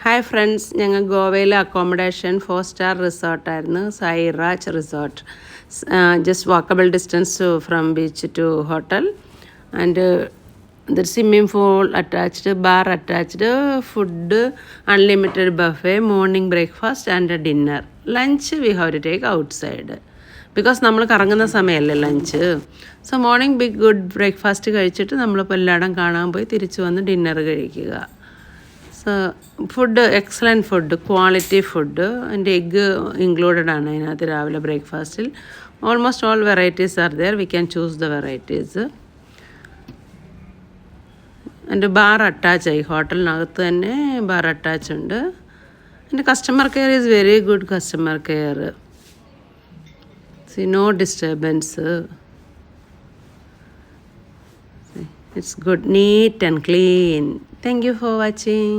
Hi friends, ഞങ്ങൾ ഗോവയിലെ accommodation 4-star റിസോർട്ടായിരുന്നു, Sai Raj resort. Just walkable distance from beach to hotel and the swimming pool attached, bar attached, food unlimited buffet, morning breakfast and dinner. Lunch we have to take outside because നമ്മൾ കറങ്ങുന്ന സമയമല്ലേ lunch. So morning big good breakfast കഴിച്ചിട്ട് നമ്മളിപ്പോൾ എല്ലായിടം കാണാൻ പോയി തിരിച്ചു വന്ന് ഡിന്നർ കഴിക്കുക. So food excellent food, quality food. എൻ്റെ എഗ്ഗ് ഇൻക്ലൂഡഡ് ആണ് അതിനകത്ത് രാവിലെ ബ്രേക്ക്ഫാസ്റ്റിൽ. Almost all varieties are there, we can choose the varieties. എൻ്റെ ബാർ അറ്റാച്ചായി, ഹോട്ടലിനകത്ത് തന്നെ ബാർ അറ്റാച്ച് ഉണ്ട്. എൻ്റെ customer care is very good customer care. See no disturbance. It's good, neat and clean. Thank you for watching.